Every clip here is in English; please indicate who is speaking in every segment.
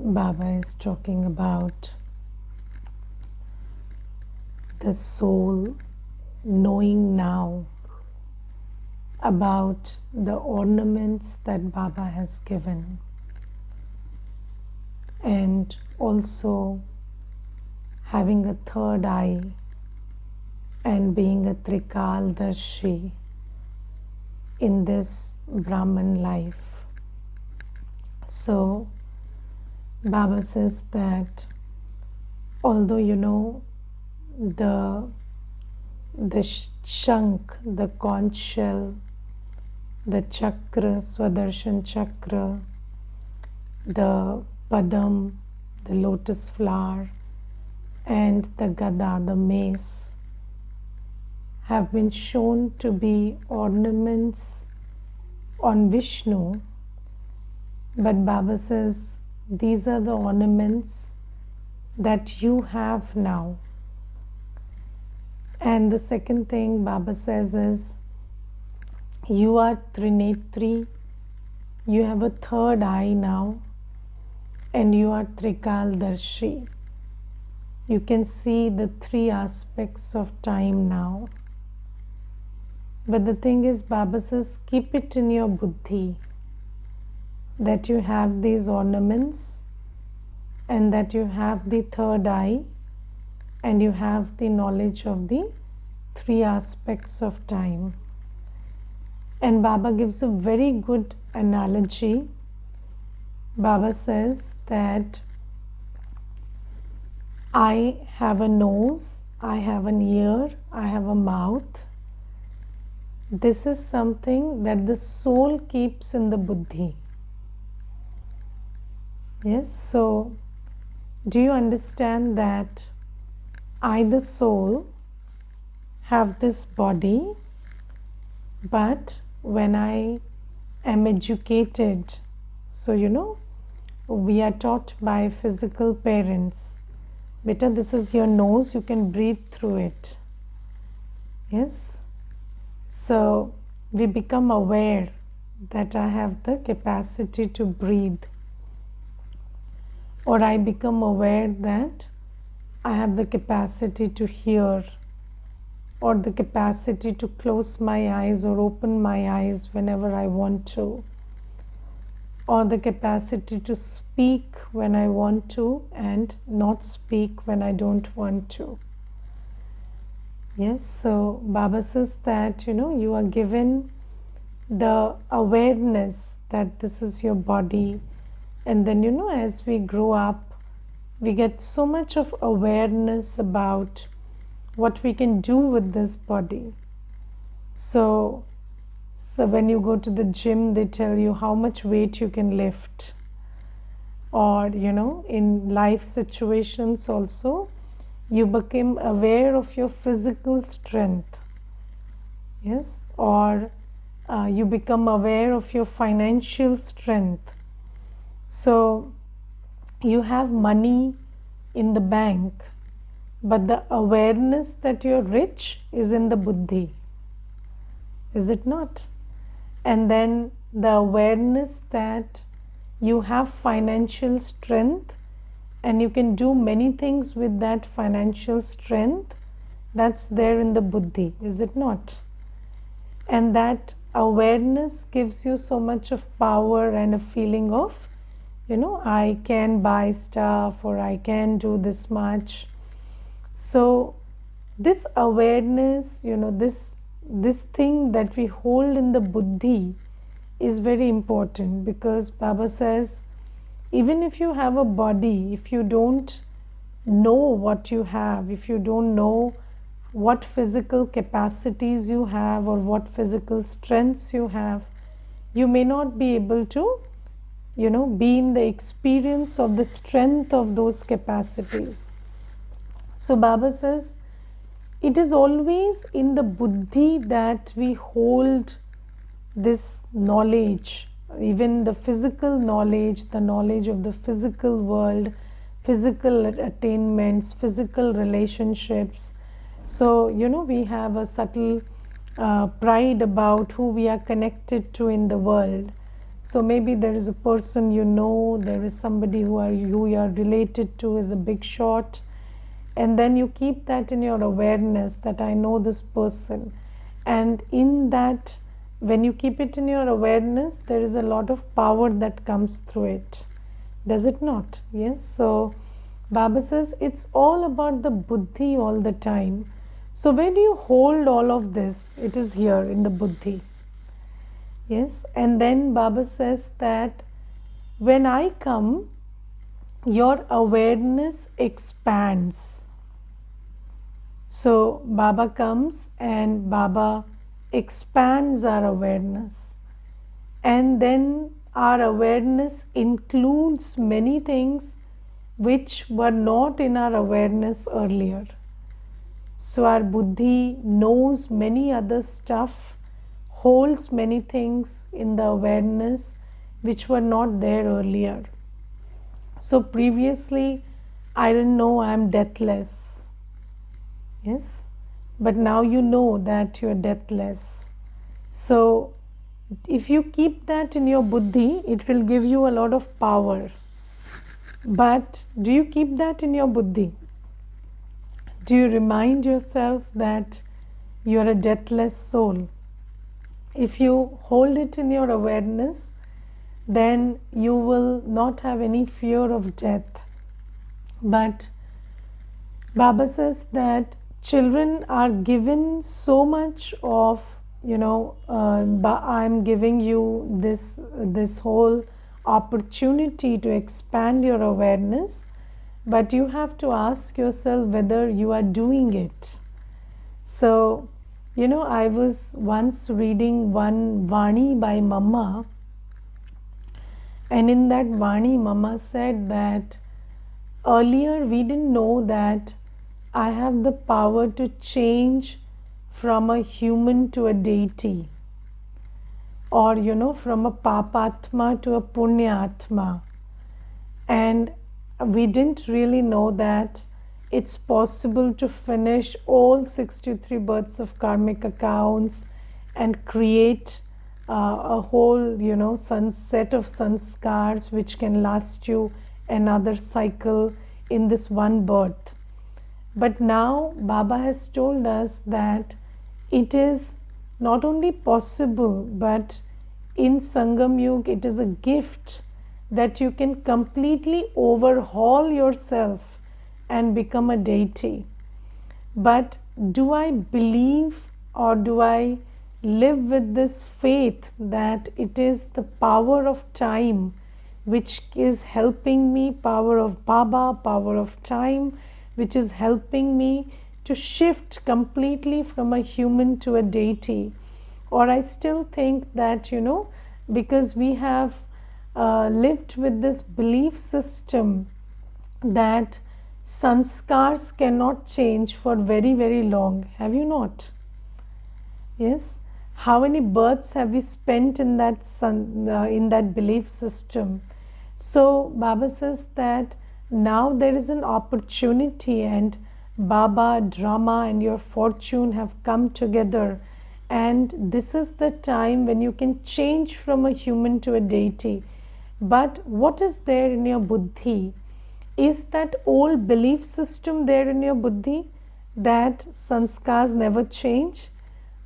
Speaker 1: Baba is talking about the soul knowing now about the ornaments that Baba has given, and also having a third eye and being a Trikaldarshi in this Brahman life. So Baba says that although the shank, the conch shell, the chakra, Swadershan chakra, the padam, the lotus flower, and the gada, the mace, have been shown to be ornaments on Vishnu, but Baba says these are the ornaments that you have now. And the second thing Baba says is, you are Trinetri, you have a third eye now, and you are Trikaldarshi. You can see the three aspects of time now. But the thing is, Baba says, keep it in your buddhi that you have these ornaments and that you have the third eye and you have the knowledge of the three aspects of time. And Baba gives a very good analogy. Baba says that I have a nose, I have an ear, I have a mouth. This is something that the soul keeps in the buddhi. Yes, so do you understand that I, the soul, have this body, but when I am educated, so we are taught by physical parents, beta, this is your nose, you can breathe through it. Yes, so we become aware that I have the capacity to breathe, or I become aware that I have the capacity to hear, or the capacity to close my eyes or open my eyes whenever I want to, or the capacity to speak when I want to and not speak when I don't want to. Yes, so Baba says that you are given the awareness that this is your body, and then as we grow up, we get so much of awareness about what we can do with this body. So when you go to the gym, they tell you how much weight you can lift, or in life situations also, you become aware of your physical strength. Yes, or you become aware of your financial strength. So you have money in the bank, but the awareness that you're rich is in the buddhi, is it not? And then the awareness that you have financial strength and you can do many things with that financial strength, that's there in the buddhi, is it not? And that awareness gives you so much of power and a feeling of, I can buy stuff, or I can do this much. So this awareness, this thing that we hold in the buddhi is very important, because Baba says, even if you have a body, if you don't know what you have, if you don't know what physical capacities you have or what physical strengths you have, you may not be able to be in the experience of the strength of those capacities. So Baba says, it is always in the buddhi that we hold this knowledge, even the physical knowledge, the knowledge of the physical world, physical attainments, physical relationships. So, we have a subtle pride about who we are connected to in the world. So maybe there is a person you know, there is somebody who you are related to is a big shot, and then you keep that in your awareness that I know this person. And in that, when you keep it in your awareness, there is a lot of power that comes through it. Does it not? Yes. So Baba says it's all about the buddhi all the time. So where do you hold all of this? It is here in the buddhi. Yes. And then Baba says that when I come, your awareness expands. So Baba comes and Baba expands our awareness. And then our awareness includes many things which were not in our awareness earlier. So our buddhi knows many other stuff, holds many things in the awareness which were not there earlier. So previously, I didn't know I am deathless. Yes, but now you know that you are deathless. So if you keep that in your buddhi, it will give you a lot of power. But do you keep that in your buddhi? Do you remind yourself that you are a deathless soul? If you hold it in your awareness, then you will not have any fear of death. But Baba says that children are given so much of, I'm giving you this whole opportunity to expand your awareness, but you have to ask yourself whether you are doing it. So, I was once reading one Vani by Mama, and in that Vani, Mama said that earlier we didn't know that I have the power to change from a human to a deity, or from a papatma to a punyatma. And we didn't really know that it's possible to finish all 63 births of karmic accounts and create a whole set of sanskars which can last you another cycle in this one birth. But now Baba has told us that it is not only possible, but in Sangam Yuga it is a gift that you can completely overhaul yourself and become a deity. But do I believe, or do I live with this faith that it is the power of time which is helping me, power of Baba, power of time, which is helping me to shift completely from a human to a deity? Or I still think that, because we have lived with this belief system that sanskars cannot change for very, very long. Have you not? Yes. How many births have we spent in that belief system? So Baba says that now there is an opportunity, and Baba, drama, and your fortune have come together, and this is the time when you can change from a human to a deity. But what is there in your buddhi? Is that old belief system there in your buddhi that sanskars never change?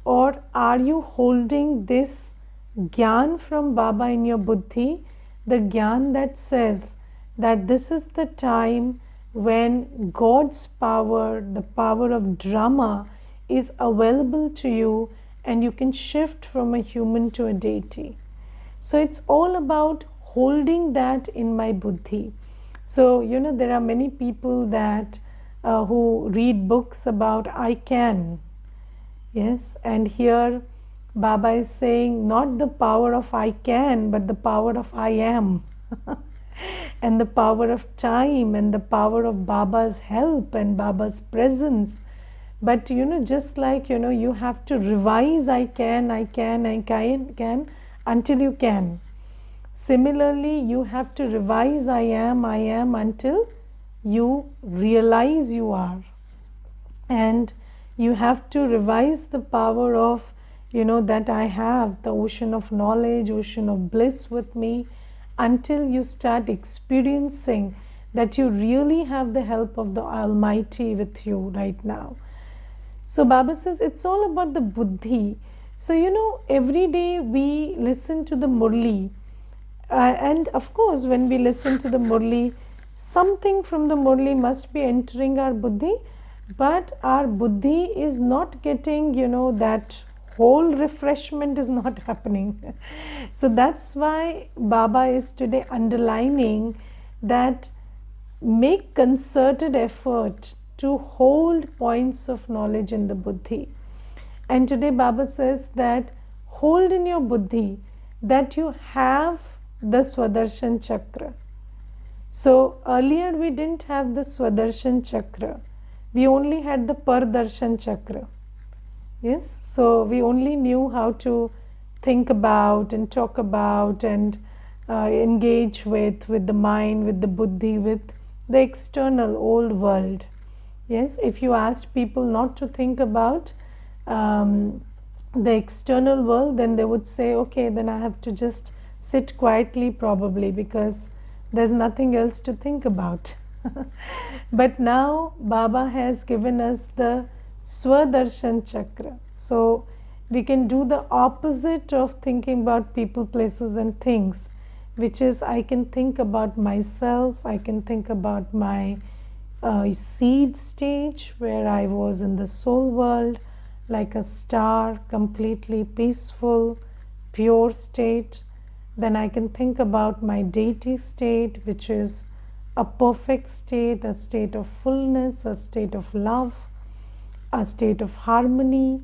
Speaker 1: Or are you holding this gyan from Baba in your buddhi, the gyan that says that this is the time when God's power, the power of drama, is available to you and you can shift from a human to a deity? So it's all about holding that in my buddhi. So, there are many people that who read books about I can. Yes, and here Baba is saying not the power of I can, but the power of I am. And the power of time, and the power of Baba's help and Baba's presence. But just like you have to revise I can until you can. Similarly, you have to revise I am until you realize you are. And you have to revise the power of that I have the ocean of knowledge, ocean of bliss with me, until you start experiencing that you really have the help of the Almighty with you right now. So Baba says it's all about the buddhi. So every day we listen to the Murli, and of course when we listen to the Murli, something from the Murli must be entering our buddhi, but our buddhi is not getting, that whole refreshment is not happening. So that's why Baba is today underlining that make concerted effort to hold points of knowledge in the buddhi. And today Baba says that hold in your buddhi that you have the Swadershan Chakra. So earlier we didn't have the Swadershan Chakra. We only had the Pardarshan Chakra. Yes, so we only knew how to think about and talk about and engage with the mind, with the buddhi, with the external old world. Yes, if you asked people not to think about the external world, then they would say, okay, then I have to just sit quietly probably because there's nothing else to think about. But now Baba has given us the Swadershan Chakra. So we can do the opposite of thinking about people, places and things, which is I can think about myself, I can think about my seed stage where I was in the soul world like a star, completely peaceful, pure state. Then I can think about my deity state, which is a perfect state, a state of fullness, a state of love, a state of harmony.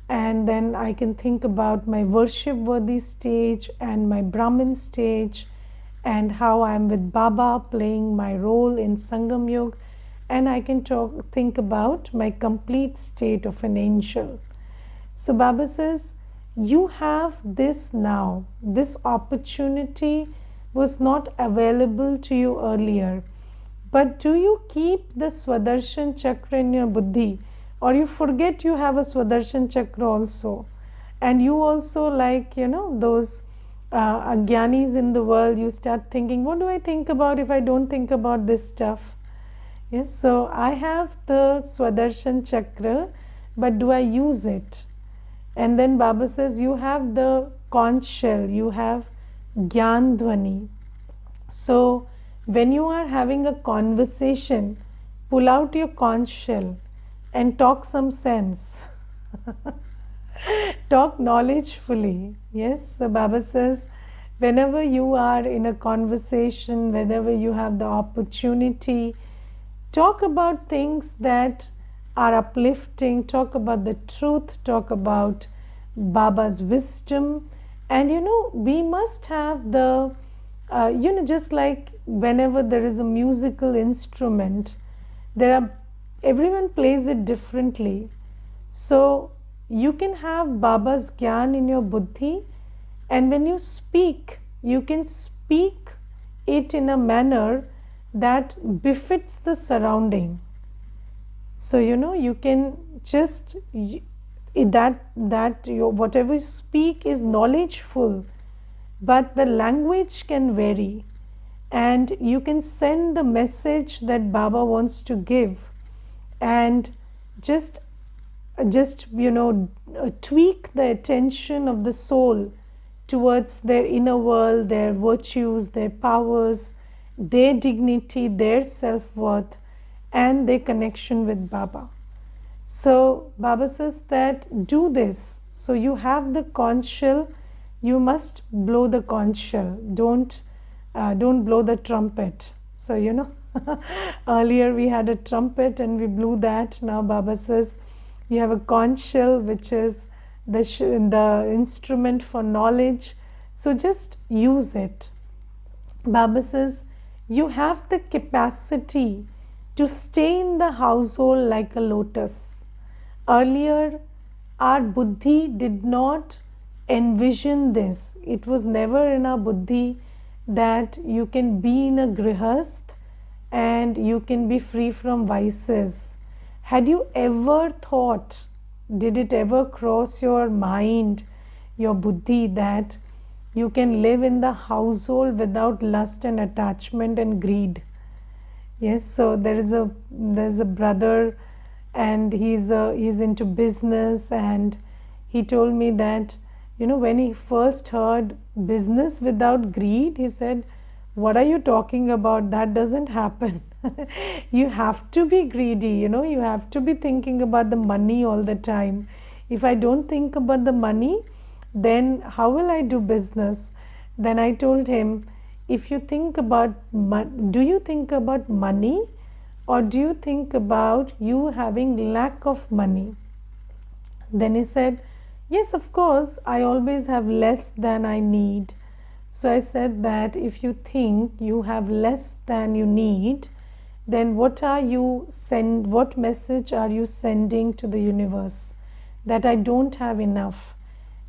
Speaker 1: And then I can think about my worship worthy stage and my Brahmin stage and how I'm with Baba playing my role in Sangam Yuga. And I can think about my complete state of an angel. So Baba says, you have this now. This opportunity was not available to you earlier. But do you keep the Swadershan Chakra in your buddhi? Or you forget you have a Swadershan Chakra also? And you also, like, those Agyanis in the world, you start thinking, what do I think about if I don't think about this stuff? Yes, so I have the Swadershan Chakra, but do I use it? And then Baba says, you have the conch shell, you have Gyan Dhwani. So when you are having a conversation, pull out your conch shell and talk some sense. Talk knowledgefully. Yes, so Baba says, whenever you are in a conversation, whenever you have the opportunity, talk about things that are uplifting, talk about the truth, talk about Baba's wisdom. And we must have the, just like whenever there is a musical instrument, everyone plays it differently. So you can have Baba's Gyan in your buddhi, and when you speak, you can speak it in a manner that befits the surrounding. So you can just whatever you speak is knowledgeful, but the language can vary, and you can send the message that Baba wants to give, and just tweak the attention of the soul towards their inner world, their virtues, their powers, their dignity, their self-worth, and their connection with Baba. So Baba says that do this. So you have the conch shell, you must blow the conch shell. Don't blow the trumpet. So earlier we had a trumpet and we blew that. Now Baba says you have a conch shell, which is the instrument for knowledge. So just use it. Baba says you have the capacity to stay in the household like a lotus. Earlier, our buddhi did not envision this. It was never in our buddhi that you can be in a grihast and you can be free from vices. Had you ever thought did it ever cross your mind, your buddhi, that you can live in the household without lust and attachment and greed? Yes, so there's a brother, and he's into business, and he told me that, when he first heard business without greed, he said, "What are you talking about? That doesn't happen." You have to be greedy, you have to be thinking about the money all the time. If I don't think about the money, then how will I do business? Then I told him, if you think about do you think about money, or do you think about you having lack of money? Then he said, yes, of course, I always have less than I need. So I said that if you think you have less than you need, then what message are you sending to the universe? That I don't have enough.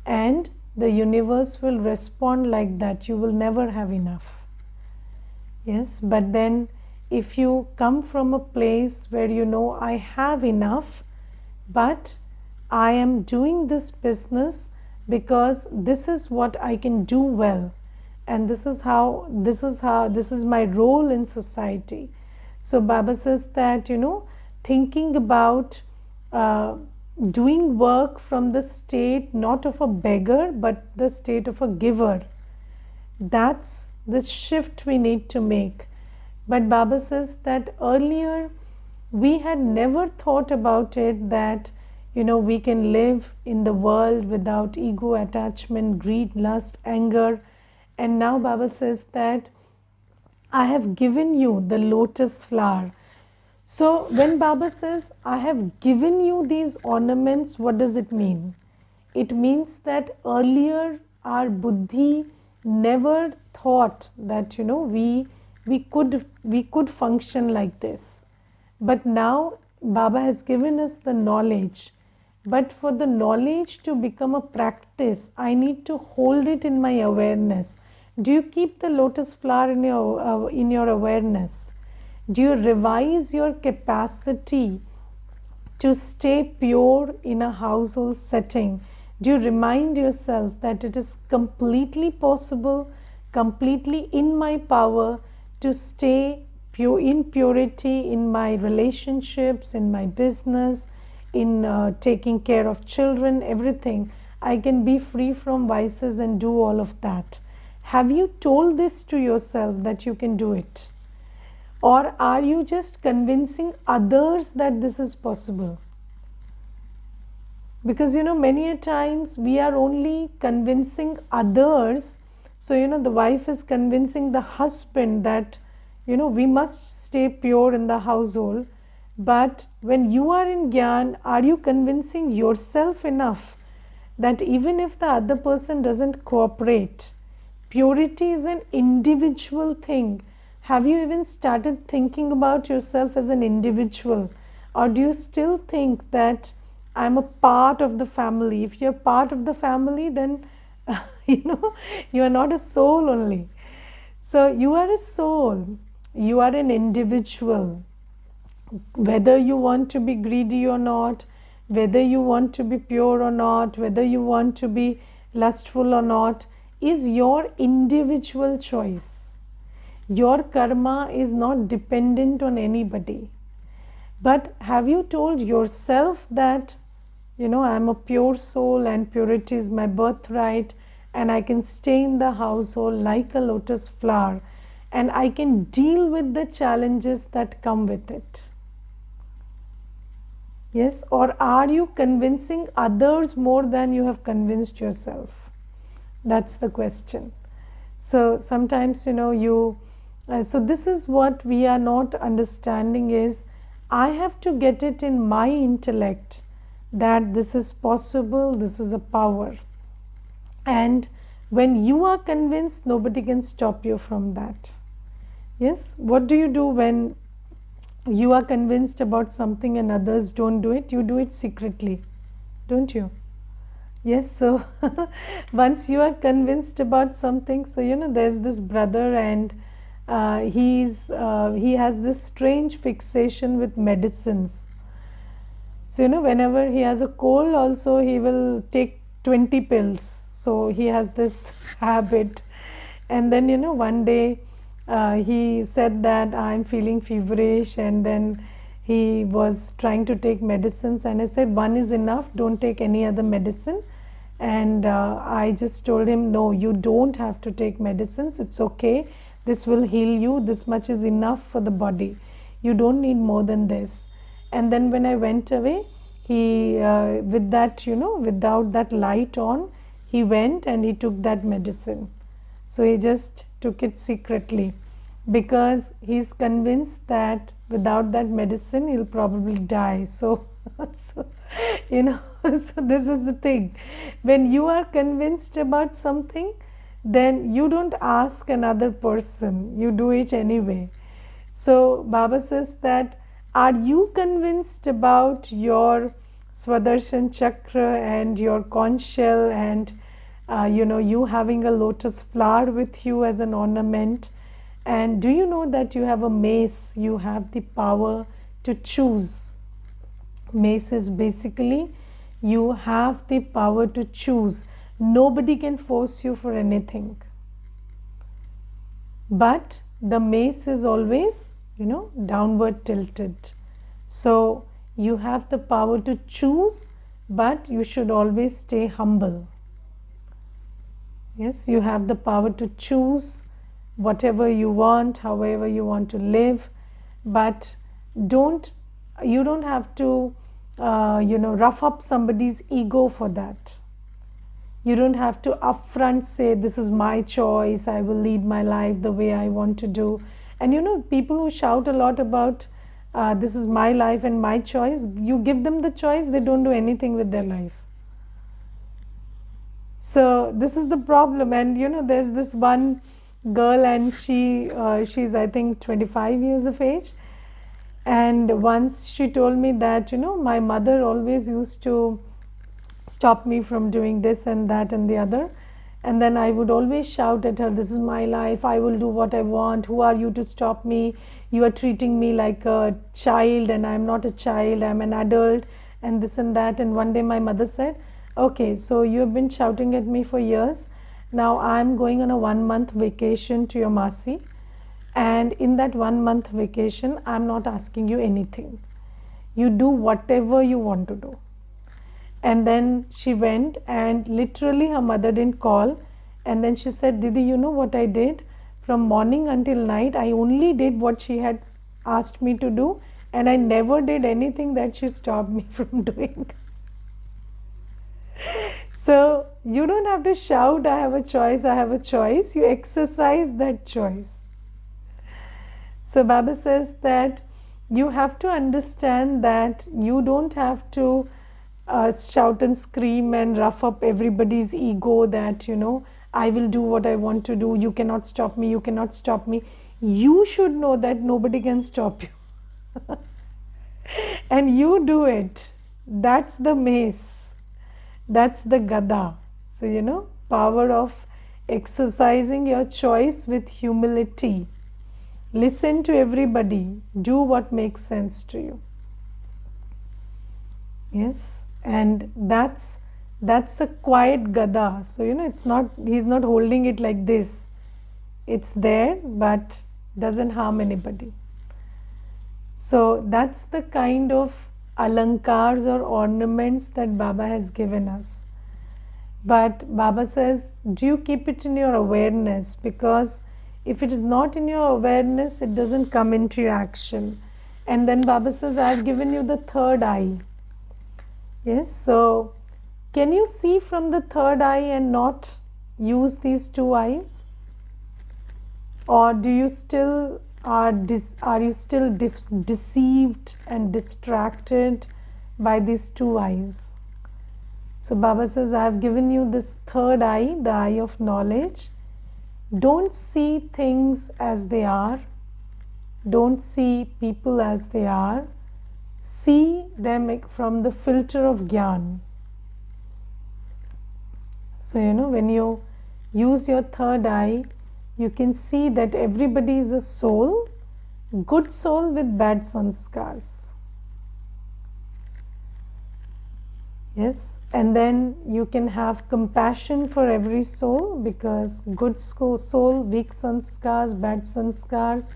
Speaker 1: And the universe will respond like that. You will never have enough. Yes, but then if you come from a place where I have enough, but I am doing this business because this is what I can do well, and this is my role in society. So Baba says that, thinking about doing work from the state not of a beggar but the state of a giver, that's the shift we need to make. But Baba says that earlier we had never thought about it, that we can live in the world without ego, attachment, greed, lust, anger. And now Baba says that I have given you the lotus flower. So when Baba says I have given you these ornaments, what does it mean? It means that earlier our buddhi never thought that we could function like this. But now Baba has given us the knowledge. But for the knowledge to become a practice, I need to hold it in my awareness. Do you keep the lotus flower in your awareness? Do you revise your capacity to stay pure in a household setting? Do you remind yourself that it is completely possible, completely in my power to stay pure, in purity in my relationships, in my business, in taking care of children, everything? I can be free from vices and do all of that. Have you told this to yourself that you can do it? Or are you just convincing others that this is possible? Because many a times we are only convincing others. So the wife is convincing the husband that we must stay pure in the household. But when you are in Gyan, are you convincing yourself enough that even if the other person doesn't cooperate, purity is an individual thing? Have you even started thinking about yourself as an individual? Or do you still think that I'm a part of the family? If you're part of the family, then you are not a soul only. So you are a soul. You are an individual. Whether you want to be greedy or not, whether you want to be pure or not, whether you want to be lustful or not, is your individual choice. Your karma is not dependent on anybody. But have you told yourself that, I'm a pure soul and purity is my birthright, and I can stay in the household like a lotus flower, and I can deal with the challenges that come with it? Yes? Or are you convincing others more than you have convinced yourself? That's the question. So sometimes, so this is what we are not understanding is, I have to get it in my intellect that this is possible, this is a power. And when you are convinced, nobody can stop you from that. Yes? What do you do when you are convinced about something and others don't do it? You do it secretly, don't you? Yes, so once you are convinced about something, so there's this brother, and he has this strange fixation with medicines. So, whenever he has a cold, also he will take 20 pills. So, he has this habit. And then, one day he said that I'm feeling feverish, and then he was trying to take medicines. And I said, one is enough, don't take any other medicine. And I just told him, no, you don't have to take medicines. It's okay. This will heal you. This much is enough for the body. You don't need more than this. And then when I went away, he, with that, without that light on, he went and he took that medicine. So he just took it secretly because he's convinced that without that medicine, he'll probably die. So, so so this is the thing. When you are convinced about something, then you don't ask another person, you do it anyway. So Baba says that, are you convinced about your Swadershan chakra and your conch shell, and you having a lotus flower with you as an ornament? And do you know that you have a mace? You have the power to choose. Mace is basically, you have the power to choose. Nobody can force you for anything. But the mace is always, downward tilted. So you have the power to choose, but you should always stay humble. Yes, you have the power to choose whatever you want, however you want to live, but you don't have to, rough up somebody's ego for that. You don't have to upfront say, this is my choice, I will lead my life the way I want to do. And people who shout a lot about this is my life and my choice, you give them the choice, they don't do anything with their life. So this is the problem. And there's this one girl, and she's I think 25 years of age. And once she told me that, my mother always used to stop me from doing this and that and the other. And then I would always shout at her, this is my life, I will do what I want, who are you to stop me? You are treating me like a child, and I'm not a child, I'm an adult, and this and that. And one day my mother said, okay, so you have been shouting at me for years. Now I'm going on a 1-month vacation to your Masi, and in that 1-month vacation, I'm not asking you anything. You do whatever you want to do. And then she went, and literally her mother didn't call. And then she said, Didi, you know what I did? From morning until night, I only did what she had asked me to do, and I never did anything that she stopped me from doing. So you don't have to shout, I have a choice, I have a choice. You exercise that choice. So Baba says that you have to understand that you don't have to shout and scream and rough up everybody's ego that, I will do what I want to do. You cannot stop me. You cannot stop me. You should know that nobody can stop you. And you do it. That's the mace. That's the gada. So, power of exercising your choice with humility. Listen to everybody. Do what makes sense to you. Yes. And that's a quiet gada. So, he's not holding it like this. It's there, but doesn't harm anybody. So that's the kind of alankars or ornaments that Baba has given us. But Baba says, do you keep it in your awareness? Because if it is not in your awareness, it doesn't come into your action. And then Baba says, I have given you the third eye. Yes, so can you see from the third eye and not use these two eyes? Or do you still are you still deceived and distracted by these two eyes? So Baba says, I have given you this third eye, the eye of knowledge. Don't see things as they are. Don't see people as they are. See them from the filter of Gyan. So, when you use your third eye, you can see that everybody is a soul, good soul with bad sanskars. Yes, and then you can have compassion for every soul, because good soul, weak sanskars, bad sanskars,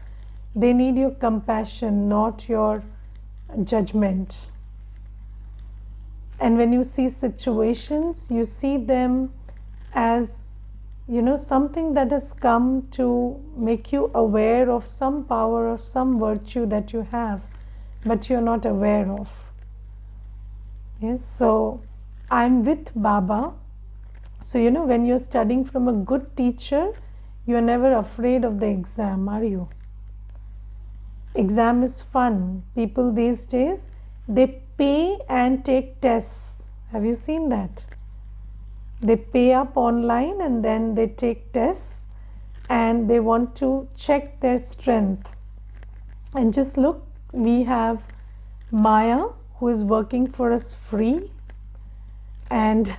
Speaker 1: they need your compassion, not your judgment. And when you see situations, you see them as, something that has come to make you aware of some power, of some virtue that you have, but you're not aware of. Yes, so I'm with Baba. So, when you're studying from a good teacher, you're never afraid of the exam, are you? Exam is fun. People these days, they pay and take tests. Have you seen that? They pay up online and then they take tests and they want to check their strength. And just look, we have Maya, who is working for us free and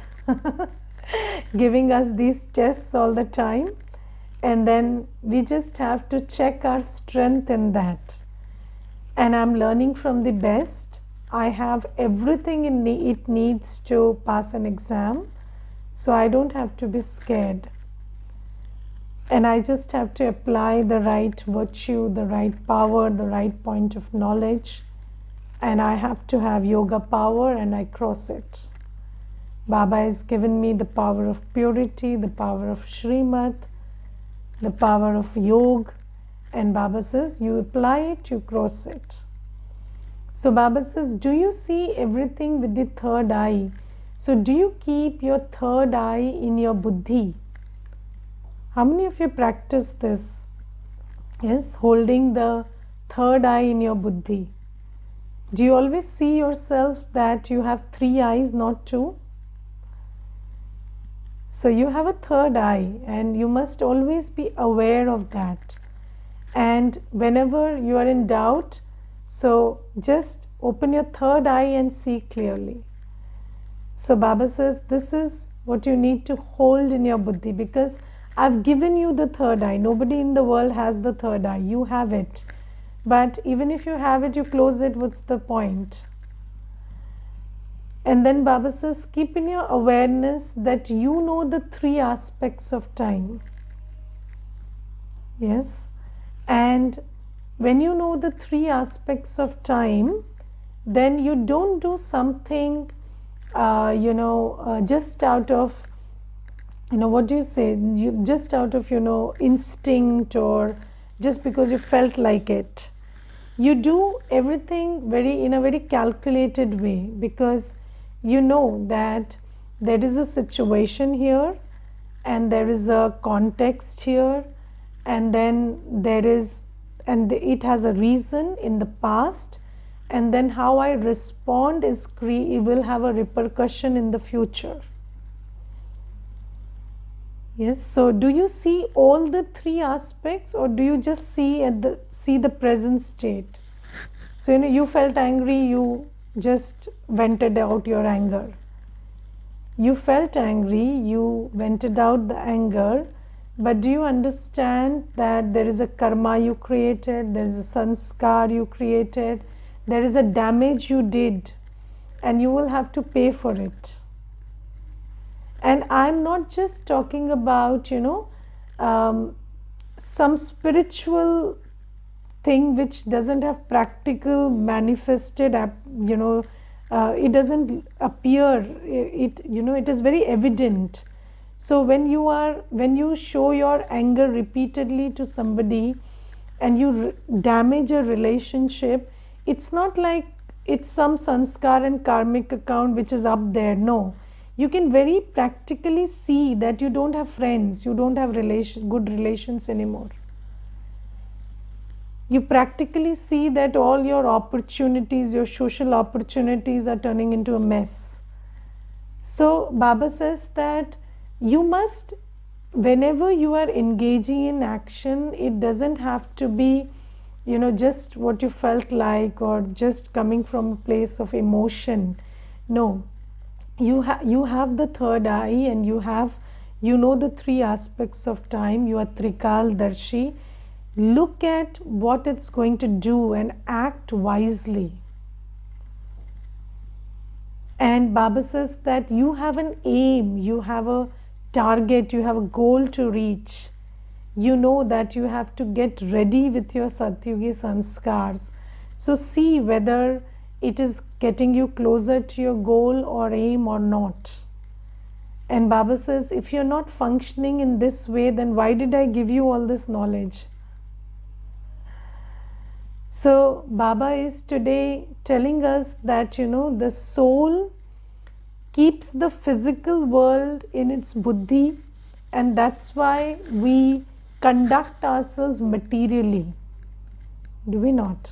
Speaker 1: giving us these tests all the time, and then we just have to check our strength in that. And I'm learning from the best. I have everything it needs to pass an exam, so I don't have to be scared. And I just have to apply the right virtue, the right power, the right point of knowledge, and I have to have yoga power, and I cross it. Baba has given me the power of purity, the power of Srimad, the power of yoga, and Baba says, you apply it, you cross it. So Baba says, do you see everything with the third eye? So do you keep your third eye in your buddhi? How many of you practice this? Yes, holding the third eye in your buddhi. Do you always see yourself that you have 3 eyes, not 2? So you have a third eye and you must always be aware of that. And whenever you are in doubt, so just open your third eye and see clearly. So Baba says this is what you need to hold in your buddhi, because I've given you the third eye. Nobody in the world has the third eye. You have it. But even if you have it, you close it, what's the point? And then Baba says, keep in your awareness that you know the 3 aspects of time. Yes. And when you know the 3 aspects of time, then you don't do something, just out of, what do you say? Just out of, instinct, or just because you felt like it. You do everything in a very calculated way, because you know that there is a situation here and there is a context here, and then it has a reason in the past, and then how I respond it will have a repercussion in the future. Yes, so do you see all the 3 aspects, or do you just see the present state? So you felt angry, you just vented out your anger. You felt angry, you vented out the anger, but do you understand that there is a karma you created, there is a sanskar you created, there is a damage you did, and you will have to pay for it. And I'm not just talking about, some spiritual thing which doesn't have practical manifested, it doesn't appear, it is very evident. So when you show your anger repeatedly to somebody and you damage a relationship, it's not like it's some sanskar and karmic account which is up there. No. You can very practically see that you don't have friends, you don't have good relations anymore. You practically see that all your opportunities, your social opportunities are turning into a mess. So Baba says that you must, whenever you are engaging in action, it doesn't have to be, just what you felt like or just coming from a place of emotion. No. You have the third eye, and you know the 3 aspects of time. You are Trikaldarshi. Look at what it's going to do and act wisely. And Baba says that you have an aim, you have a target, you have a goal to reach. You know that you have to get ready with your Satyugi sanskars. So see whether it is getting you closer to your goal or aim or not. And Baba says, if you're not functioning in this way, then why did I give you all this knowledge? So Baba is today telling us that, the soul keeps the physical world in its buddhi, and that's why we conduct ourselves materially. Do we not?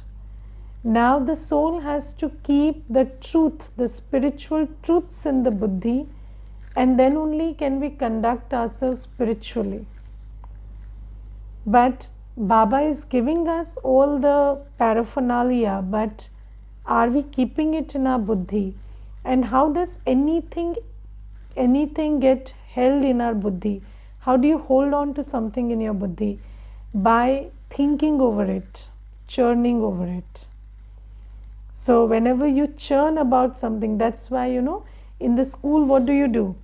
Speaker 1: Now the soul has to keep the truth, the spiritual truths in the buddhi, and then only can we conduct ourselves spiritually. But Baba is giving us all the paraphernalia, but are we keeping it in our buddhi? And how does anything get held in our buddhi? How do you hold on to something in your buddhi? By thinking over it, churning over it. So whenever you churn about something, that's why, in the school, what do?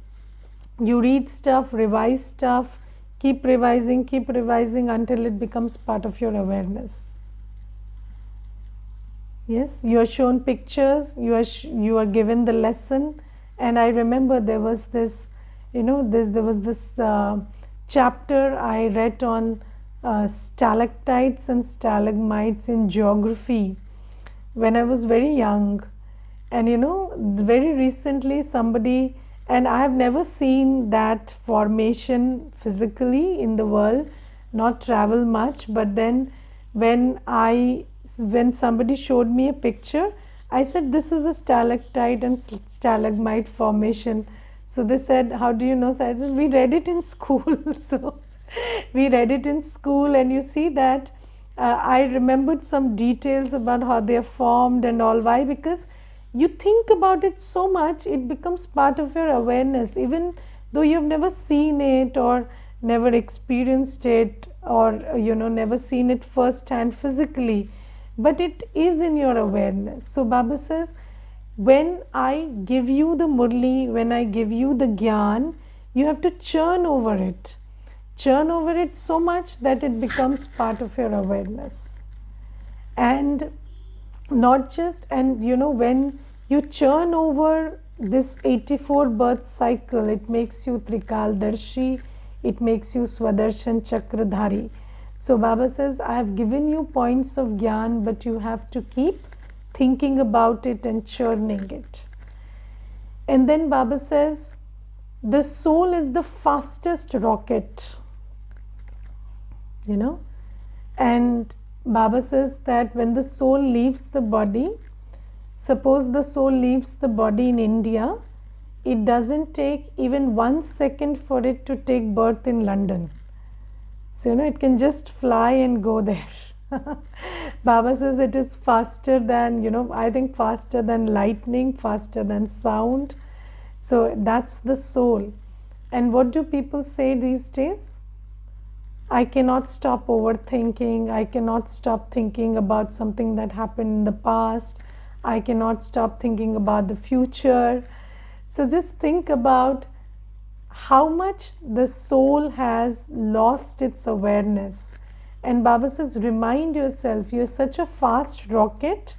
Speaker 1: You read stuff, revise stuff, keep revising until it becomes part of your awareness. Yes, you are shown pictures, you are given the lesson. And I remember there was this, chapter I read on stalactites and stalagmites in geography when I was very young. And very recently somebody, and I have never seen that formation physically in the world, not travel much, but then when somebody showed me a picture, I said, this is a stalactite and stalagmite formation. So they said, how do you know? So I said, we read it in school. So we read it in school, and you see that I remembered some details about how they are formed and all. Why? Because you think about it so much, it becomes part of your awareness, even though you've never seen it or never experienced it, or never seen it firsthand physically, but it is in your awareness. So Baba says, when I give you the murli, when I give you the gyan, you have to churn over it so much that it becomes part of your awareness. And not just, and when you churn over this 84 birth cycle, it makes you Trikaldarshi, it makes you Swadershan Chakradhari. So Baba says, I have given you points of gyan, but you have to keep thinking about it and churning it. And then Baba says, the soul is the fastest rocket, and Baba says that when the soul leaves the body, suppose the soul leaves the body in India, it doesn't take even 1 second for it to take birth in London. So, it can just fly and go there. Baba says it is faster than, I think faster than lightning, faster than sound. So that's the soul. And what do people say these days? I cannot stop overthinking. I cannot stop thinking about something that happened in the past. I cannot stop thinking about the future. So just think about how much the soul has lost its awareness. And Baba says, remind yourself, you're such a fast rocket,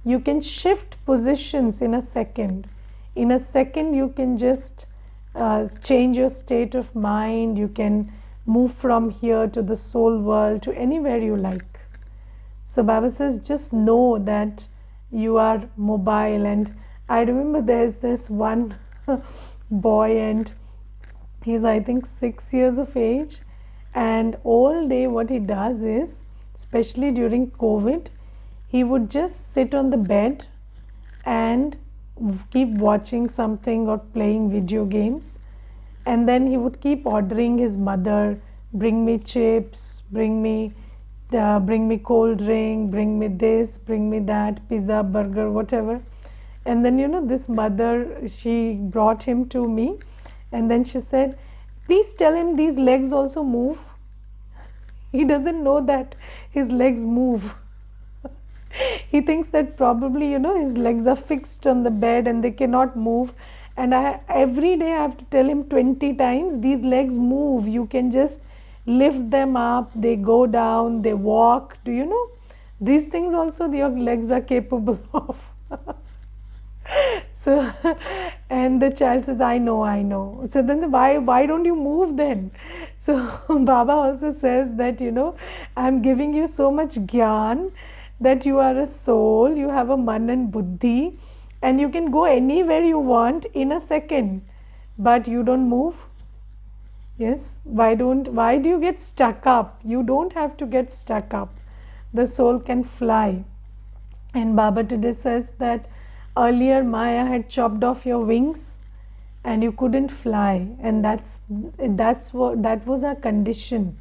Speaker 1: you can shift positions in a second. In a second, you can just change your state of mind. You can move from here to the soul world, to anywhere you like. So Baba says, just know that you are mobile. And I remember there's this one boy, and he's, I think, 6 years of age, and all day what he does is, especially during COVID, he would just sit on the bed and keep watching something or playing video games, and then he would keep ordering his mother, bring me chips, bring me cold drink, bring me this, bring me that, pizza, burger, whatever. And then this mother, she brought him to me, and then she said, please tell him these legs also move. He doesn't know that his legs move. He thinks that probably, his legs are fixed on the bed and they cannot move. And every day I have to tell him 20 times, these legs move. You can just lift them up, they go down, they walk. Do you know? These things also your legs are capable of. So, and the child says, I know, I know. So then why don't you move then? So Baba also says that, I'm giving you so much gyan that you are a soul, you have a man and buddhi, and you can go anywhere you want in a second, but you don't move. Yes, why do you get stuck up? You don't have to get stuck up. The soul can fly. And Baba today says that earlier Maya had chopped off your wings and you couldn't fly, and that was our condition.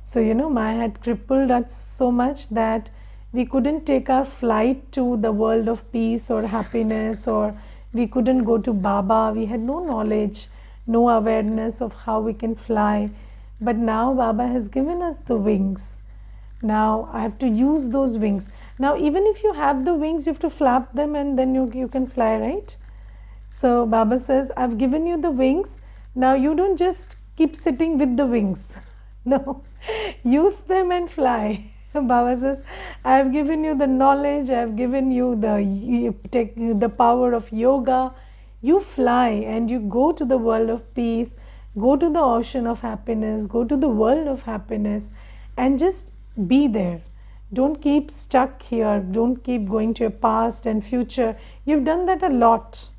Speaker 1: So Maya had crippled us so much that we couldn't take our flight to the world of peace or happiness, or we couldn't go to Baba. We had no knowledge, no awareness of how we can fly. But now Baba has given us the wings. Now I have to use those wings. Now even if you have the wings, you have to flap them and then you can fly, right? So Baba says, I've given you the wings. Now you don't just keep sitting with the wings. No, use them and fly. Baba says, I've given you the knowledge, I've given you the power of yoga. You fly and you go to the world of peace, go to the ocean of happiness, go to the world of happiness, and just be there. Don't keep stuck here. Don't keep going to your past and future. You've done that a lot.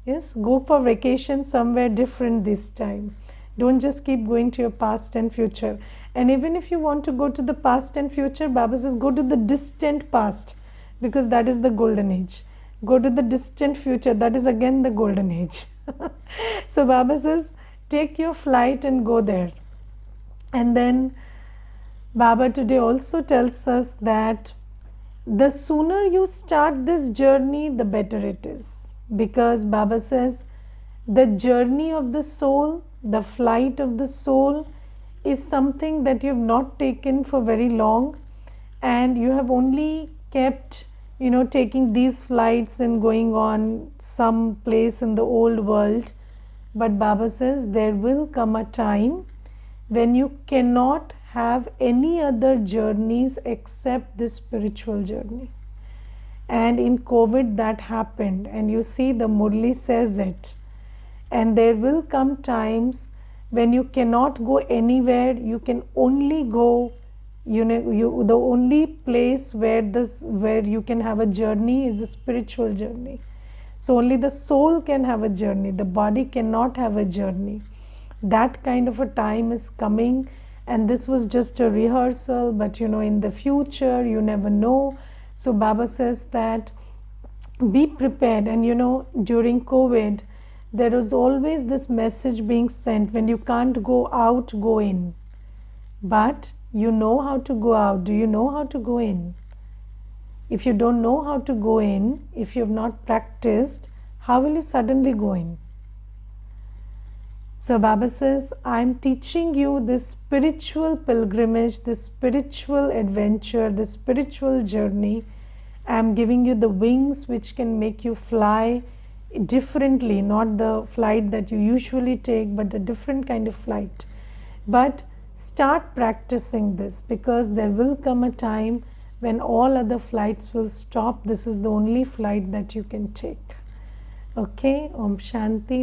Speaker 1: Yes, go for vacation somewhere different this time. Don't just keep going to your past and future. And even if you want to go to the past and future, Baba says go to the distant past, because that is the golden age. Go to the distant future, that is again the golden age. So Baba says take your flight and go there. And then Baba today also tells us that the sooner you start this journey, the better it is. Because Baba says the journey of the soul, the flight of the soul, is something that you have not taken for very long, and you have only kept taking these flights and going on some place in the old world. But Baba says there will come a time when you cannot have any other journeys except this spiritual journey. And in COVID that happened, and you see the Murli says it. And there will come times when you cannot go anywhere. You can only go, the only place where you can have a journey is a spiritual journey. So only the soul can have a journey. The body cannot have a journey. That kind of a time is coming, and this was just a rehearsal, but in the future you never know. So Baba says that be prepared. And during COVID there was always this message being sent, when you can't go out, go in. But you know how to go out. Do you know how to go in? If you don't know how to go in, if you have not practiced, how will you suddenly go in? So Baba says, I'm teaching you this spiritual pilgrimage, this spiritual adventure, this spiritual journey. I'm giving you the wings which can make you fly differently, not the flight that you usually take, but a different kind of flight. But start practicing this, because there will come a time when all other flights will stop. This is the only flight that you can take. Okay, Om Shanti.